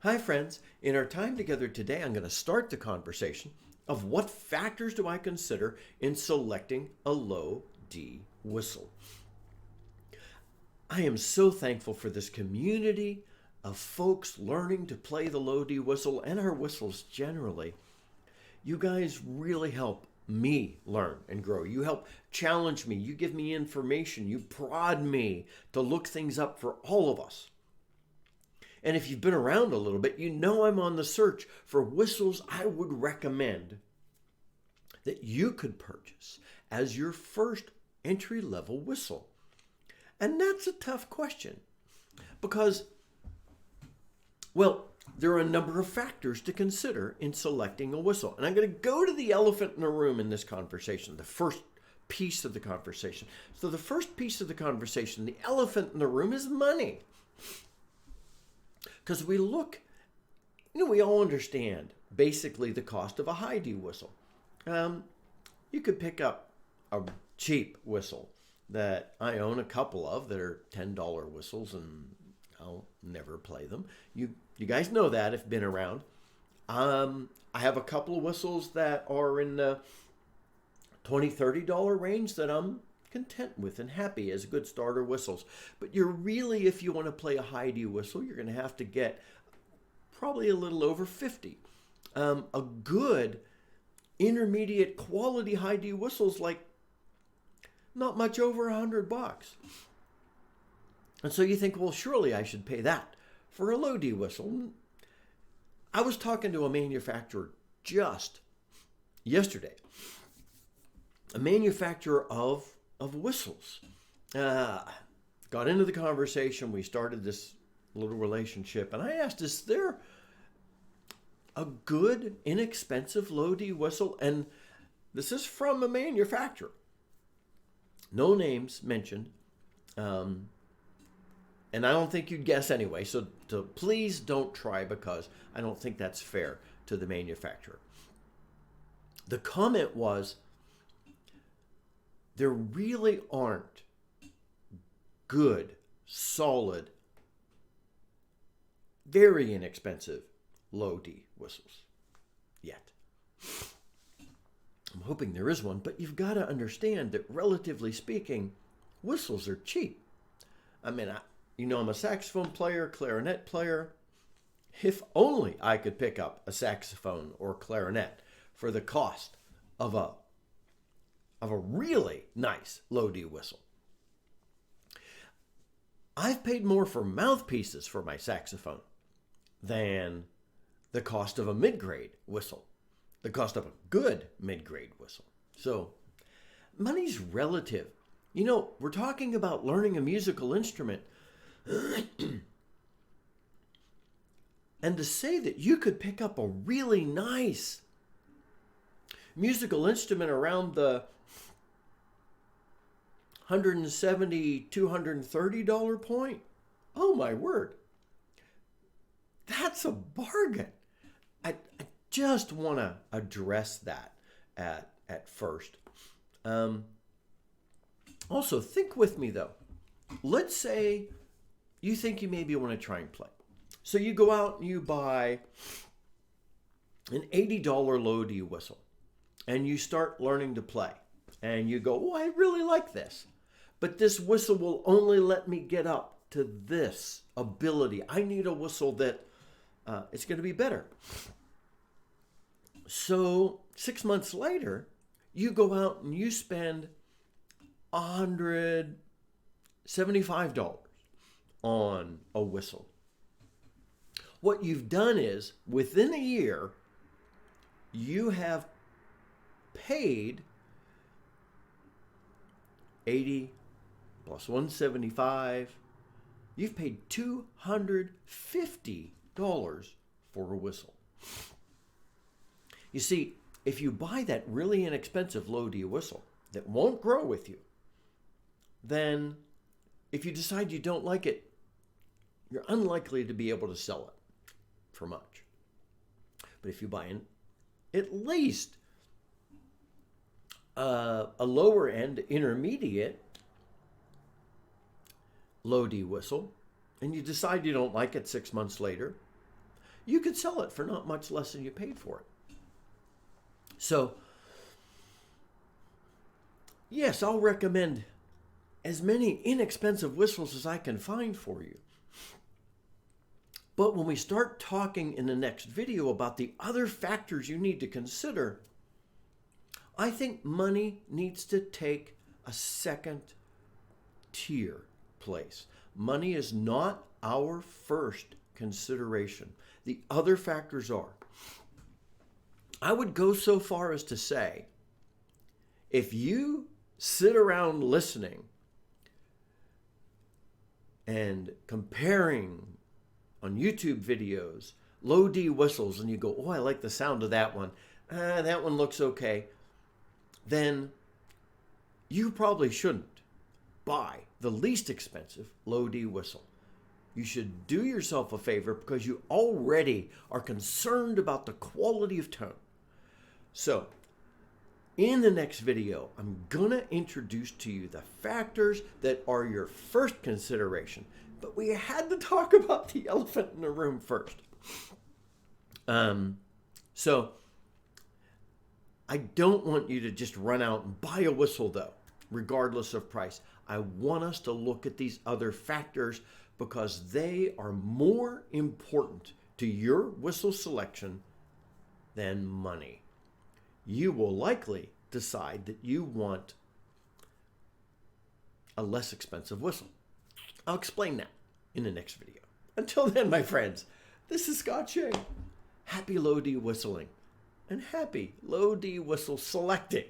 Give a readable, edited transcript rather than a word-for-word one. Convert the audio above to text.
Hi, friends. In our time together today, I'm going to start the conversation of what factors do I consider in selecting a low D whistle. I am so thankful for this community of folks learning to play the low D whistle and our whistles generally. You guys really help me learn and grow. You help challenge me. You give me information. You prod me to look things up for all of us. And if you've been around a little bit, you know I'm on the search for whistles I would recommend that you could purchase as your first entry-level whistle. And that's a tough question because, well, there are a number of factors to consider in selecting a whistle. And I'm going to go to the elephant in the room in this conversation, the first piece of the conversation. So the first piece of the conversation, the elephant in the room, is money. Because we look, we all understand basically the cost of a high D whistle. You could pick up a cheap whistle that I own a couple of that are $10 whistles, and I'll never play them. You guys know that if you've been around. I have a couple of whistles that are in the $20, $30 range that I'm content with and happy as good starter whistles. But you're really, if you want to play a high D whistle, you're going to have to get probably a little over 50. A good intermediate quality high D whistle's like not much over $100. And so you think, well, surely I should pay that for a low D whistle. I was talking to a manufacturer just yesterday, a manufacturer of whistles. Got into the conversation. We started this little relationship, and I asked, is there a good, inexpensive low D whistle? And this is from a manufacturer. No names mentioned. And I don't think you'd guess anyway. So please don't try, because I don't think that's fair to the manufacturer. The comment was, there really aren't good, solid, very inexpensive low D whistles yet. I'm hoping there is one, but you've got to understand that relatively speaking, whistles are cheap. I mean, I'm a saxophone player, clarinet player. If only I could pick up a saxophone or clarinet for the cost of a really nice low D whistle. I've paid more for mouthpieces for my saxophone than the cost of a mid-grade whistle, the cost of a good mid-grade whistle. So money's relative. We're talking about learning a musical instrument. And to say that you could pick up a really nice musical instrument around the $170, $230 point, oh my word, that's a bargain. I just want to address that at first. Also, think with me though. Let's say you think you maybe want to try and play. So you go out and you buy an $80 low D whistle and you start learning to play. And you go, oh, I really like this. But this whistle will only let me get up to this ability. I need a whistle that it's going to be better. So 6 months later, you go out and you spend $175 on a whistle. What you've done is, within a year, you have paid 80 plus 175. You've paid $250 for a whistle. You see, if you buy that really inexpensive low D whistle that won't grow with you, then if you decide you don't like it, you're unlikely to be able to sell it for much. But if you buy at least a lower end intermediate low D whistle, and you decide you don't like it 6 months later, you could sell it for not much less than you paid for it. So, yes, I'll recommend as many inexpensive whistles as I can find for you. But when we start talking in the next video about the other factors you need to consider, I think money needs to take a second tier place. Money is not our first consideration. The other factors are. I would go so far as to say, if you sit around listening and comparing on YouTube videos low D whistles, and you go, oh, I like the sound of that one. That one looks okay. Then you probably shouldn't buy the least expensive low D whistle. You should do yourself a favor because you already are concerned about the quality of tone. So, in the next video, I'm going to introduce to you the factors that are your first consideration. But we had to talk about the elephant in the room first. So, I don't want you to just run out and buy a whistle, though, regardless of price. I want us to look at these other factors because they are more important to your whistle selection than money. You will likely decide that you want a less expensive whistle. I'll explain that in the next video. Until then, my friends, this is Scott Shea. Happy low D whistling and happy low D whistle selecting.